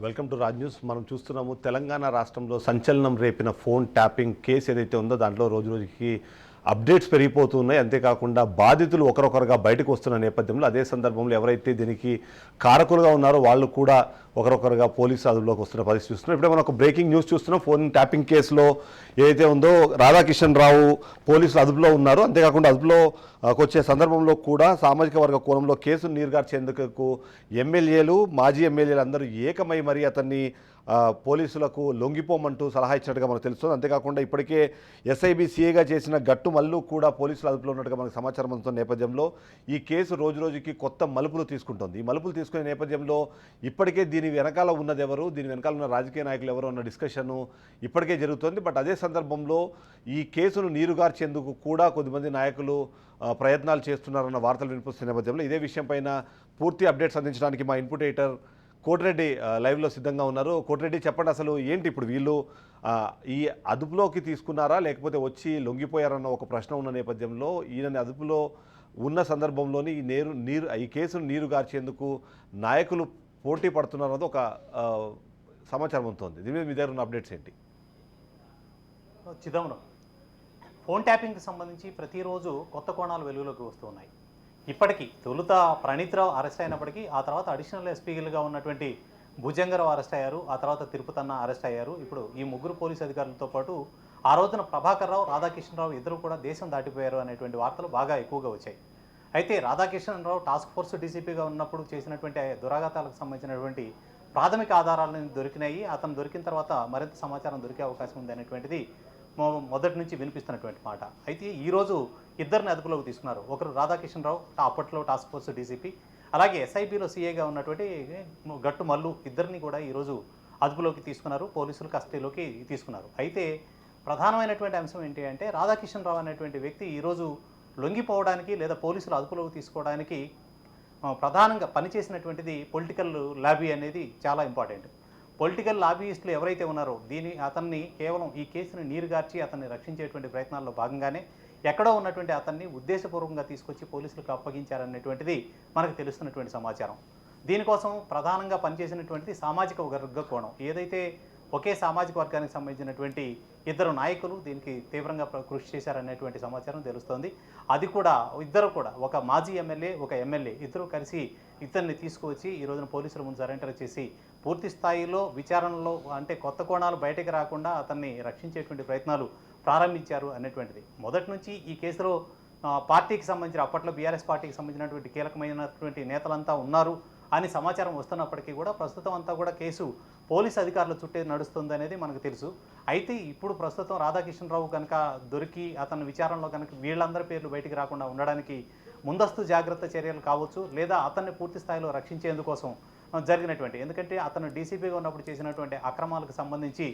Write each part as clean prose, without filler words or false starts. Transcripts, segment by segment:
Welcome to Raj news. మనం చూస్తున్నాము తెలంగాణ రాష్ట్రంలో సంచలనం రేపిన ఫోన్ ట్యాపింగ్ కేసు ఏదైతే ఉందో దాంట్లో రోజు రోజుకి అప్డేట్స్ పెరిగిపోతున్నాయి. అంతేకాకుండా బాధితులు ఒకరొకరుగా బయటకు వస్తున్న నేపథ్యంలో అదే సందర్భంలో ఎవరైతే దీనికి కారకులుగా ఉన్నారో వాళ్ళు కూడా ఒకరొకరుగా పోలీసు అదుపులోకి వస్తున్న పరిస్థితి చూస్తున్నాం. ఇప్పుడే మనం ఒక బ్రేకింగ్ న్యూస్ చూస్తున్నాం. ఫోన్ ట్యాపింగ్ కేసులో ఏదైతే ఉందో రాధాకిషన్ రావు పోలీసులు అదుపులో ఉన్నారు. అంతేకాకుండా అదుపులో వచ్చే సందర్భంలో కూడా సామాజిక వర్గ కోణంలో కేసును నీరుగార్చేందుకు ఎమ్మెల్యేలు మాజీ ఎమ్మెల్యేలు అందరూ ఏకమై మరి అతన్ని పోలీసులకు లొంగిపోమంటూ సలహా ఇచ్చినట్టుగా మనకు తెలుస్తుంది. అంతేకాకుండా ఇప్పటికే ఎస్ఐబి సిఐగా చేసిన గట్టు మల్లు కూడా పోలీసుల అదుపులో ఉన్నట్టుగా మనకు సమాచారం అందుతున్న నేపథ్యంలో ఈ కేసు రోజు రోజుకి కొత్త మలుపులు తీసుకుంటుంది. ఈ మలుపులు తీసుకునే నేపథ్యంలో ఇప్పటికే దీని వెనకాల ఉన్నది ఎవరు, దీని వెనకాల ఉన్న రాజకీయ నాయకులు ఎవరు అన్న డిస్కషన్ ఇప్పటికే జరుగుతుంది. బట్ అదే సందర్భంలో ఈ కేసును నీరుగార్చేందుకు కూడా కొద్దిమంది నాయకులు ప్రయత్నాలు చేస్తున్నారన్న వార్తలు వినిపిస్తున్న నేపథ్యంలో ఇదే విషయం పైన పూర్తి అప్డేట్స్ అందించడానికి మా ఇన్పుట్ ఎడిటర్ కోటిరెడ్డి లైవ్లో సిద్ధంగా ఉన్నారు. కోటిరెడ్డి, చెప్పండి, అసలు ఏంటి ఇప్పుడు వీళ్ళు ఈ అదుపులోకి తీసుకున్నారా లేకపోతే వచ్చి లొంగిపోయారన్న ఒక ప్రశ్న ఉన్న నేపథ్యంలో ఈయనని అదుపులో ఉన్న సందర్భంలోని ఈ కేసును నీరుగార్చేందుకు నాయకులు పోటీ పడుతున్నారన్నది ఒక సమాచారం ఉంటుంది. దీని మీద మీ దగ్గర ఉన్న అప్డేట్స్ ఏంటి? చిదంబరం ఫోన్ ట్యాపింగ్కి సంబంధించి ప్రతిరోజు కొత్త కోణాలు వెలుగులోకి వస్తూ ఉన్నాయి. ఇప్పటికీ తొలుత ప్రణీత్రావు అరెస్ట్ అయినప్పటికీ ఆ తర్వాత అడిషనల్ ఎస్పీలుగా ఉన్నటువంటి భుజంగరావు అరెస్ట్ అయ్యారు, ఆ తర్వాత తిరుపతన్న అరెస్ట్ అయ్యారు. ఇప్పుడు ఈ ముగ్గురు పోలీసు అధికారులతో పాటు ఆ రోజున ప్రభాకర్ రావు, రాధాకిషన్ రావు ఇద్దరు కూడా దేశం దాటిపోయారు అనేటువంటి వార్తలు బాగా ఎక్కువగా వచ్చాయి. అయితే రాధాకిషన్ రావు టాస్క్ ఫోర్స్ డీసీపీగా ఉన్నప్పుడు చేసినటువంటి దురాఘాతాలకు సంబంధించినటువంటి ప్రాథమిక ఆధారాలను దొరికినాయి. అతను దొరికిన తర్వాత మరింత సమాచారం దొరికే అవకాశం ఉంది అనేటువంటిది మొదటి నుంచి వినిపిస్తున్నటువంటి మాట. అయితే ఈరోజు ఇద్దరిని అదుపులోకి తీసుకున్నారు. ఒకరు రాధాకిషన్ రావు, అప్పట్లో టాస్క్ ఫోర్స్ డీసీపీ, అలాగే ఎస్ఐబిలో సీఏగా ఉన్నటువంటి గట్టు మల్లు ఇద్దరిని కూడా ఈరోజు అదుపులోకి తీసుకున్నారు, పోలీసులు కస్టడీలోకి తీసుకున్నారు. అయితే ప్రధానమైనటువంటి అంశం ఏంటి అంటే రాధాకిషన్ రావు అనేటువంటి వ్యక్తి ఈరోజు లొంగిపోవడానికి లేదా పోలీసులు అదుపులోకి తీసుకోవడానికి ప్రధానంగా పనిచేసినటువంటిది పొలిటికల్ లాబీ అనేది చాలా ఇంపార్టెంట్. పొలిటికల్ లాబీయిస్టులు ఎవరైతే ఉన్నారో అతన్ని కేవలం ఈ కేసును నీరుగార్చి అతన్ని రక్షించేటువంటి ప్రయత్నాల్లో భాగంగానే ఎక్కడో ఉన్నటువంటి అతన్ని ఉద్దేశపూర్వకంగా తీసుకొచ్చి పోలీసులకు అప్పగించారనేటువంటిది మనకు తెలుస్తున్నటువంటి సమాచారం. దీనికోసం ప్రధానంగా పనిచేసినటువంటిది సామాజిక వర్గ కోణం. ఏదైతే ఒకే సామాజిక వర్గానికి సంబంధించినటువంటి ఇద్దరు నాయకులు దీనికి తీవ్రంగా కృషి చేశారనేటువంటి సమాచారం తెలుస్తోంది. అది కూడా ఇద్దరు కూడా ఒక మాజీ ఎమ్మెల్యే, ఒక ఎమ్మెల్యే ఇద్దరు కలిసి ఇతన్ని తీసుకువచ్చి ఈ రోజున పోలీసుల ముందు సరెండర్ చేసి పూర్తి స్థాయిలో విచారణలో అంటే కొత్త కోణాలు బయటకు రాకుండా అతన్ని రక్షించేటువంటి ప్రయత్నాలు ప్రారంభించారు అనేటువంటిది. మొదటి నుంచి ఈ కేసులో పార్టీకి సంబంధించిన అప్పట్లో బీఆర్ఎస్ పార్టీకి సంబంధించినటువంటి కీలకమైనటువంటి నేతలంతా ఉన్నారు అని సమాచారం వస్తున్నప్పటికీ కూడా ప్రస్తుతం అంతా కూడా కేసు పోలీసు అధికారుల చుట్టే నడుస్తుంది అనేది మనకు తెలుసు. అయితే ఇప్పుడు ప్రస్తుతం రాధాకిషన్ రావు కనుక దొరికి అతని విచారణలో కనుక వీళ్ళందరి పేర్లు బయటికి రాకుండా ఉండడానికి ముందస్తు జాగ్రత్త చర్యలు కావచ్చు, లేదా అతన్ని పూర్తి స్థాయిలో రక్షించేందుకోసం జరిగినటువంటి, ఎందుకంటే అతను డీసీపీగా ఉన్నప్పుడు చేసినటువంటి అక్రమాలకు సంబంధించి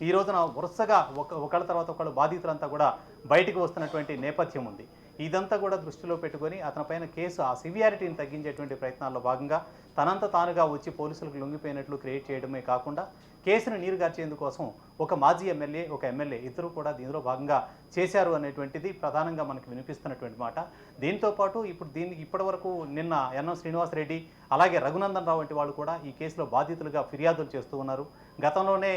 ఈ రోజున వరుసగా ఒకళ్ళ తర్వాత ఒకళ్ళు బాధితులంతా కూడా బయటికి వస్తున్నటువంటి నేపథ్యం ఉంది. ఇదంతా కూడా దృష్టిలో పెట్టుకొని అతనిపైన కేసు ఆ సివియారిటీని తగ్గించేటువంటి ప్రయత్నాల్లో భాగంగా తనంత తానుగా వచ్చి పోలీసులకు లొంగిపోయినట్లు క్రియేట్ చేయడమే కాకుండా కేసును నీరుగార్చేందుకోసం ఒక మాజీ ఎమ్మెల్యే, ఒక ఎమ్మెల్యే ఇద్దరు కూడా దీనిలో భాగంగా చేశారు అనేటువంటిది ప్రధానంగా మనకు వినిపిస్తున్నటువంటి మాట. దీంతోపాటు ఇప్పుడు ఇప్పటివరకు నిన్న ఎన్ఎం శ్రీనివాసరెడ్డి అలాగే రఘునందన్ రావు వంటి వాళ్ళు కూడా ఈ కేసులో బాధితులుగా ఫిర్యాదులు చేస్తూ ఉన్నారు. గతంలోనే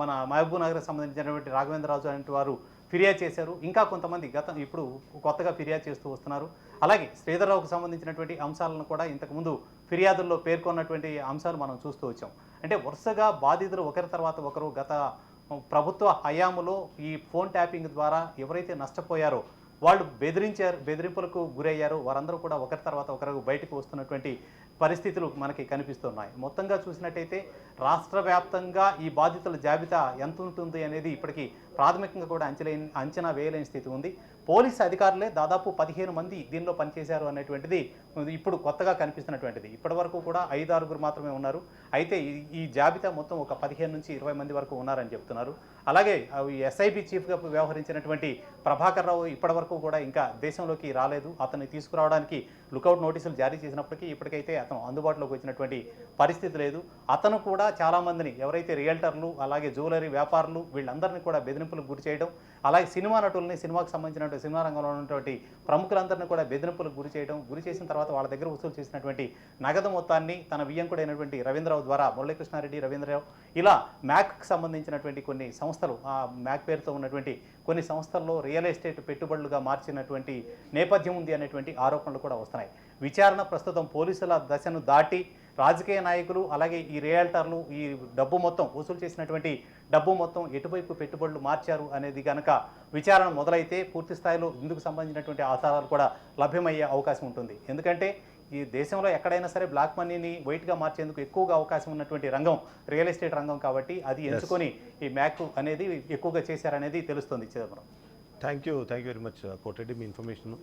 మన మహబూబ్ నగర్కి సంబంధించినటువంటి రాఘవేంద్రరాజు వంటి వారు ఫిర్యాదు చేశారు. ఇంకా కొంతమంది ఇప్పుడు కొత్తగా ఫిర్యాదు చేస్తూ వస్తున్నారు. అలాగే శ్రీధర్రావుకు సంబంధించినటువంటి అంశాలను కూడా ఇంతకుముందు ఫిర్యాదుల్లో పేర్కొన్నటువంటి అంశాలు మనం చూస్తూ వచ్చాం. అంటే వరుసగా బాధితులు ఒకరి తర్వాత ఒకరు గత ప్రభుత్వ హయాములో ఈ ఫోన్ ట్యాపింగ్ ద్వారా ఎవరైతే నష్టపోయారో వాళ్ళు బెదిరింపులకు గురయ్యారో వారందరూ కూడా ఒకరి తర్వాత ఒకరు బయటకు వస్తున్నటువంటి పరిస్థితులు మనకి కనిపిస్తున్నాయి. మొత్తంగా చూసినట్టయితే రాష్ట్ర వ్యాప్తంగా ఈ బాధితుల జాబితా ఎంత ఉంటుంది అనేది ఇప్పటికీ ప్రాథమికంగా కూడా అంచనా వేయలేని స్థితి ఉంది. పోలీసు అధికారులే దాదాపు 15 మంది దీనిలో పనిచేశారు అనేటువంటిది ఇప్పుడు కొత్తగా కనిపిస్తున్నటువంటిది. ఇప్పటి వరకు కూడా 5-6 మాత్రమే ఉన్నారు. అయితే ఈ జాబితా మొత్తం ఒక 15 నుంచి 20 మంది వరకు ఉన్నారని చెప్తున్నారు. అలాగే ఎస్ఐబి చీఫ్గా వ్యవహరించినటువంటి ప్రభాకర్ రావు ఇప్పటి వరకు కూడా ఇంకా దేశంలోకి రాలేదు. అతన్ని తీసుకురావడానికి లుకౌట్ నోటీసులు జారీ చేసినప్పటికీ ఇప్పటికైతే అతను అందుబాటులోకి వచ్చినటువంటి పరిస్థితి లేదు. అతను కూడా చాలామందిని ఎవరైతే రియల్టర్లు అలాగే జ్యువెలరీ వ్యాపారులు వీళ్ళందరినీ కూడా బెదిరింపులకు గురి చేయడం, అలాగే సినిమా నటుల్ని సినిమాకు సంబంధించిన సినిమా రంగంలో ఉన్నటువంటి ప్రముఖులందరినీ కూడా బెదిరింపులకు గురి చేసిన తర్వాత తర్వాత వాళ్ళ దగ్గర వసూలు చేసినటువంటి నగదు మొత్తాన్ని తన వియ్యంకుడైనటువంటి రవీంద్రరావు ద్వారా మురళీకృష్ణారెడ్డి రవీంద్రరావు ఇలా మ్యాక్కి సంబంధించినటువంటి కొన్ని సంస్థలు ఆ మ్యాక్ పేరుతో ఉన్నటువంటి కొన్ని సంస్థల్లో రియల్ ఎస్టేట్ పెట్టుబడులుగా మార్చినటువంటి నేపథ్యం ఉంది అనేటువంటి ఆరోపణలు కూడా వస్తున్నాయి. విచారణ ప్రస్తుతం పోలీసుల దశను దాటి రాజకీయ నాయకులు అలాగే ఈ రియల్టర్లు ఈ డబ్బు మొత్తం వసూలు చేసినటువంటి డబ్బు మొత్తం ఎటువైపు పెట్టుబడులు మార్చారు అనేది కనుక విచారణ మొదలైతే పూర్తి స్థాయిలో ఇందుకు సంబంధించినటువంటి ఆధారాలు కూడా లభ్యమయ్యే అవకాశం ఉంటుంది. ఎందుకంటే ఈ దేశంలో ఎక్కడైనా సరే బ్లాక్ మనీని వైట్గా మార్చేందుకు ఎక్కువగా అవకాశం ఉన్నటువంటి రంగం రియల్ ఎస్టేట్ రంగం కాబట్టి అది ఎంచుకొని ఈ మ్యాక్ అనేది ఎక్కువగా చేశారనేది తెలుస్తుంది Chidambaram. Thank you very much Koti Reddy, me information